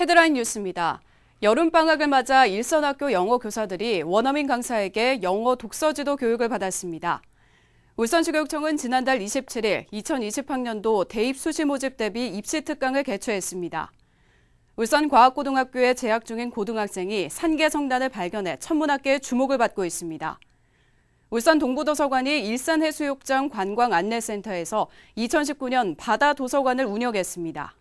헤드라인 뉴스입니다. 여름방학을 맞아 일선학교 영어 교사들이 원어민 강사에게 영어 독서지도 교육을 받았습니다. 울산시교육청은 지난달 27일 2020학년도 대입 수시 모집 대비 입시 특강을 개최했습니다. 울산과학고등학교에 재학 중인 고등학생이 산계 성단을 발견해 천문학계의 주목을 받고 있습니다. 울산 동부도서관이 일산해수욕장 관광안내센터에서 2019년 바다도서관을 운영했습니다.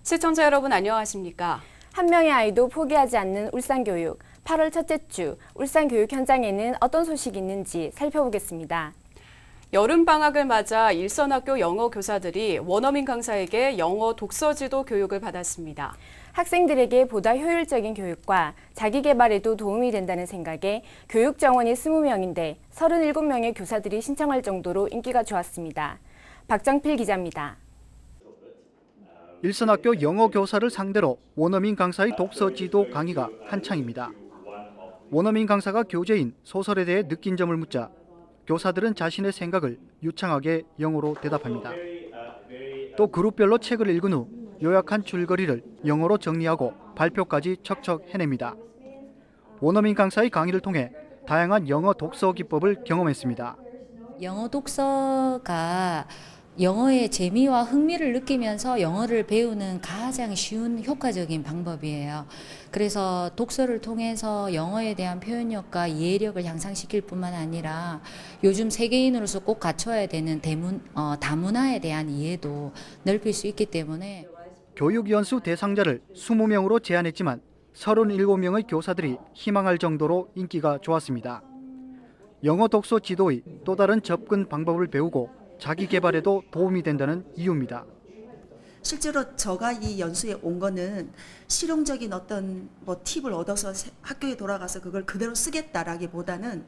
시청자 여러분 안녕하십니까? 한 명의 아이도 포기하지 않는 울산교육. 8월 첫째 주 울산교육 현장에는 어떤 소식이 있는지 살펴보겠습니다. 여름방학을 맞아 일선학교 영어 교사들이 원어민 강사에게 영어 독서지도 교육을 받았습니다. 학생들에게 보다 효율적인 교육과 자기개발에도 도움이 된다는 생각에 교육 정원이 20명인데 37명의 교사들이 신청할 정도로 인기가 좋았습니다. 박정필 기자입니다. 일선학교 영어 교사를 상대로 원어민 강사의 독서 지도 강의가 한창입니다. 원어민 강사가 교재인 소설에 대해 느낀 점을 묻자 교사들은 자신의 생각을 유창하게 영어로 대답합니다. 또 그룹별로 책을 읽은 후 요약한 줄거리를 영어로 정리하고 발표까지 척척 해냅니다. 원어민 강사의 강의를 통해 다양한 영어 독서 기법을 경험했습니다. 영어 독서가 영어의 재미와 흥미를 느끼면서 영어를 배우는 가장 쉬운 효과적인 방법이에요. 그래서 독서를 통해서 영어에 대한 표현력과 이해력을 향상시킬 뿐만 아니라 요즘 세계인으로서 꼭 갖춰야 되는 다문화에 대한 이해도 넓힐 수 있기 때문에 교육연수 대상자를 20명으로 제한했지만 37명의 교사들이 희망할 정도로 인기가 좋았습니다. 영어 독서 지도의 또 다른 접근 방법을 배우고 자기 개발에도 도움이 된다는 이유입니다. 실제로 제가 이 연수에 온 거는 실용적인 어떤 팁을 얻어서 학교에 돌아가서 그걸 그대로 쓰겠다라기보다는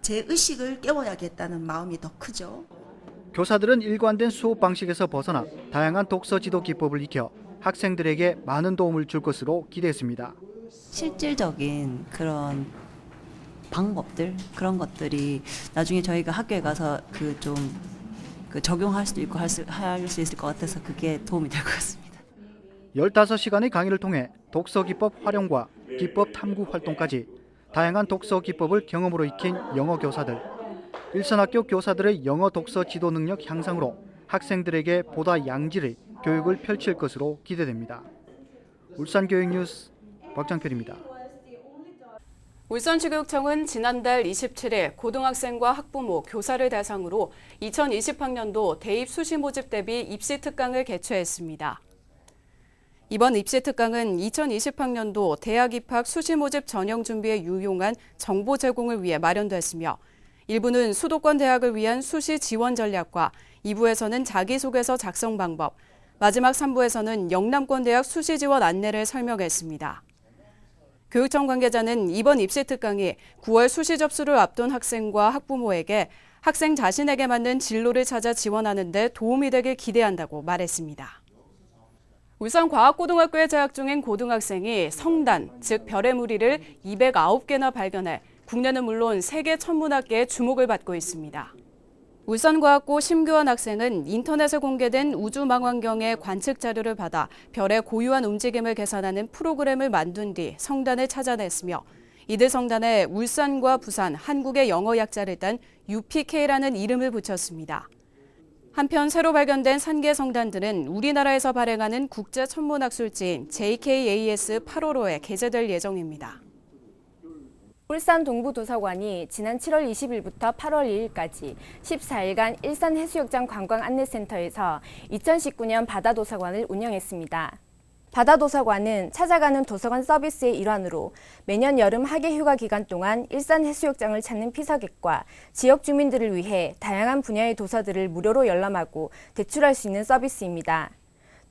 제 의식을 깨워야겠다는 마음이 더 크죠. 교사들은 일관된 수업 방식에서 벗어나 다양한 독서 지도 기법을 익혀 학생들에게 많은 도움을 줄 것으로 기대했습니다. 실질적인 그런 방법들, 그런 것들이 나중에 저희가 학교에 가서 적용할 수도 있고 할 수 있을 것 같아서 그게 도움이 될 것 같습니다. 15시간의 강의를 통해 독서 기법 활용과 기법 탐구 활동까지 다양한 독서 기법을 경험으로 익힌 영어 교사들. 일선학교 교사들의 영어 독서 지도 능력 향상으로 학생들에게 보다 양질의 교육을 펼칠 것으로 기대됩니다. 울산교육뉴스 박정필입니다. 울산시교육청은 지난달 27일 고등학생과 학부모, 교사를 대상으로 2020학년도 대입 수시 모집 대비 입시 특강을 개최했습니다. 이번 입시 특강은 2020학년도 대학 입학 수시 모집 전형 준비에 유용한 정보 제공을 위해 마련됐으며 일부는 수도권 대학을 위한 수시 지원 전략과 2부에서는 자기소개서 작성 방법, 마지막 3부에서는 영남권 대학 수시 지원 안내를 설명했습니다. 교육청 관계자는 이번 입시 특강이 9월 수시 접수를 앞둔 학생과 학부모에게 학생 자신에게 맞는 진로를 찾아 지원하는 데 도움이 되길 기대한다고 말했습니다. 울산과학고등학교에 재학 중인 고등학생이 성단, 즉 별의 무리를 209개나 발견해 국내는 물론 세계 천문학계의 주목을 받고 있습니다. 울산과학고 심규환 학생은 인터넷에 공개된 우주망원경의 관측 자료를 받아 별의 고유한 움직임을 계산하는 프로그램을 만든 뒤 성단을 찾아냈으며 이들 성단에 울산과 부산, 한국의 영어 약자를 딴 UPK라는 이름을 붙였습니다. 한편 새로 발견된 산계 성단들은 우리나라에서 발행하는 국제 천문학술지인 JKAS 8호로에 게재될 예정입니다. 울산 동부도서관이 지난 7월 20일부터 8월 2일까지 14일간 일산해수욕장 관광안내센터에서 2019년 바다도서관을 운영했습니다. 바다도서관은 찾아가는 도서관 서비스의 일환으로 매년 여름 학예휴가 기간 동안 일산해수욕장을 찾는 피서객과 지역 주민들을 위해 다양한 분야의 도서들을 무료로 열람하고 대출할 수 있는 서비스입니다.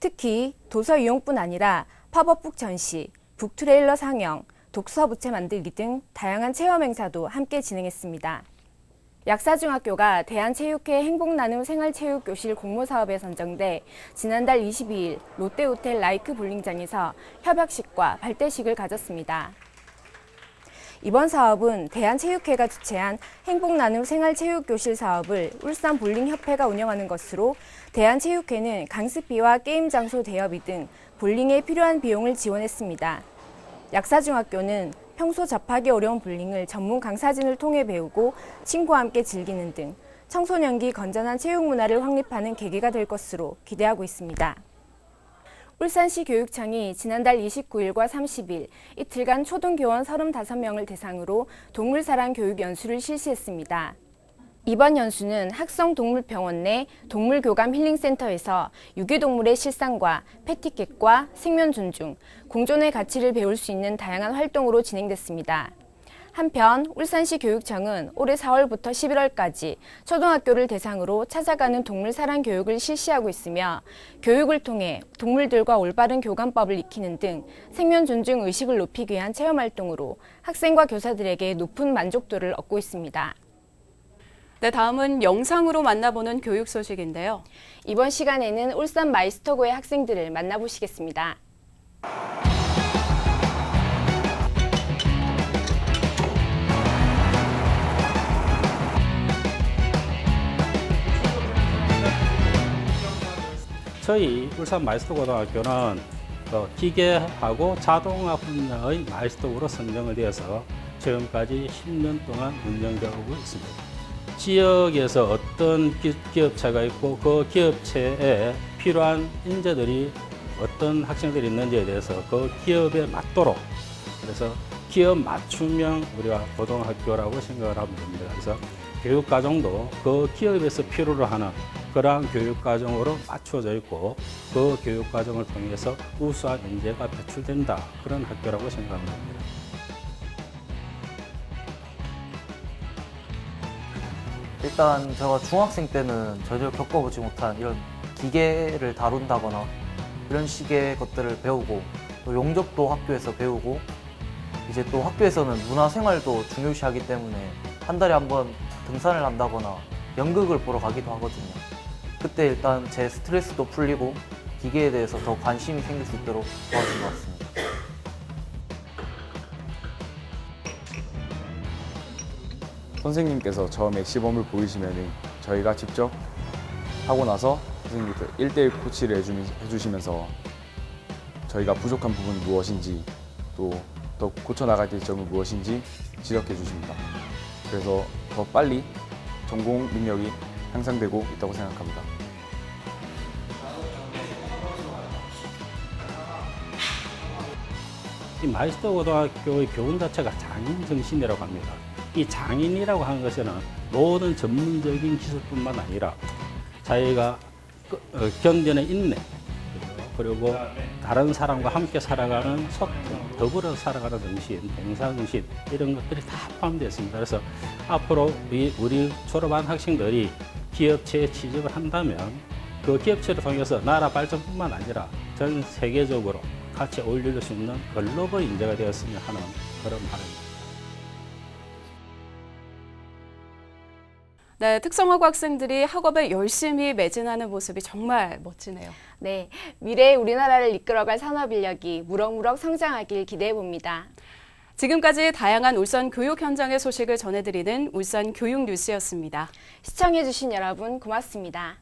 특히 도서 이용뿐 아니라 팝업북 전시, 북트레일러 상영, 독서 부채 만들기 등 다양한 체험 행사도 함께 진행했습니다. 약사중학교가 대한체육회 행복나눔 생활체육교실 공모사업에 선정돼 지난달 22일 롯데호텔 라이크 볼링장에서 협약식과 발대식을 가졌습니다. 이번 사업은 대한체육회가 주최한 행복나눔 생활체육교실 사업을 울산볼링협회가 운영하는 것으로 대한체육회는 강습비와 게임 장소 대여비 등 볼링에 필요한 비용을 지원했습니다. 약사중학교는 평소 접하기 어려운 볼링을 전문 강사진을 통해 배우고 친구와 함께 즐기는 등 청소년기 건전한 체육 문화를 확립하는 계기가 될 것으로 기대하고 있습니다. 울산시 교육청이 지난달 29일과 30일 이틀간 초등교원 35명을 대상으로 동물사랑 교육 연수를 실시했습니다. 이번 연수는 학성동물병원 내 동물교감 힐링센터에서 유기동물의 실상과 패티켓과 생명 존중, 공존의 가치를 배울 수 있는 다양한 활동으로 진행됐습니다. 한편 울산시 교육청은 올해 4월부터 11월까지 초등학교를 대상으로 찾아가는 동물 사랑 교육을 실시하고 있으며 교육을 통해 동물들과 올바른 교감법을 익히는 등 생명 존중 의식을 높이기 위한 체험 활동으로 학생과 교사들에게 높은 만족도를 얻고 있습니다. 네, 다음은 영상으로 만나보는 교육 소식인데요. 이번 시간에는 울산 마이스터고의 학생들을 만나보시겠습니다. 저희 울산 마이스터고등학교는 기계하고 자동화 분야의 마이스터고로 선정을 되어서 지금까지 10년 동안 운영되고 있습니다. 지역에서 어떤 기업체가 있고 그 기업체에 필요한 인재들이 어떤 학생들이 있는지에 대해서 그 기업에 맞도록, 그래서 기업 맞춤형 우리가 고등학교라고 생각을 하면 됩니다. 그래서 교육과정도 그 기업에서 필요로 하는 그러한 교육과정으로 맞춰져 있고 그 교육과정을 통해서 우수한 인재가 배출된다, 그런 학교라고 생각하면 됩니다. 일단 제가 중학생 때는 전혀 겪어보지 못한 이런 기계를 다룬다거나 이런 식의 것들을 배우고 또 용접도 학교에서 배우고 이제 또 학교에서는 문화생활도 중요시하기 때문에 한 달에 한 번 등산을 한다거나 연극을 보러 가기도 하거든요. 그때 일단 제 스트레스도 풀리고 기계에 대해서 더 관심이 생길 수 있도록 도와준 것 같습니다. 선생님께서 처음에 시범을 보이시면 저희가 직접 하고 나서 선생님께서 1대1 코치를 해주시면서 저희가 부족한 부분이 무엇인지 또 더 고쳐나가야 될 점은 무엇인지 지적해 주십니다. 그래서 더 빨리 전공 능력이 향상되고 있다고 생각합니다. 이 마이스터 고등학교의 교훈 자체가 장인 정신이라고 합니다. 이 장인이라고 하는 것은 모든 전문적인 기술뿐만 아니라 자기가 견뎌내 인내, 그리고 다른 사람과 함께 살아가는 소통, 더불어 살아가는 정신, 봉사정신, 이런 것들이 다 포함되어 있습니다. 그래서 앞으로 우리 졸업한 학생들이 기업체에 취직을 한다면 그 기업체를 통해서 나라 발전뿐만 아니라 전 세계적으로 같이 어울릴 수 있는 글로벌 인재가 되었으면 하는 그런 바람입니다. 네, 특성화고 학생들이 학업에 열심히 매진하는 모습이 정말 멋지네요. 네, 미래의 우리나라를 이끌어갈 산업 인력이 무럭무럭 성장하길 기대해 봅니다. 지금까지 다양한 울산 교육 현장의 소식을 전해드리는 울산 교육 뉴스였습니다. 시청해주신 여러분 고맙습니다.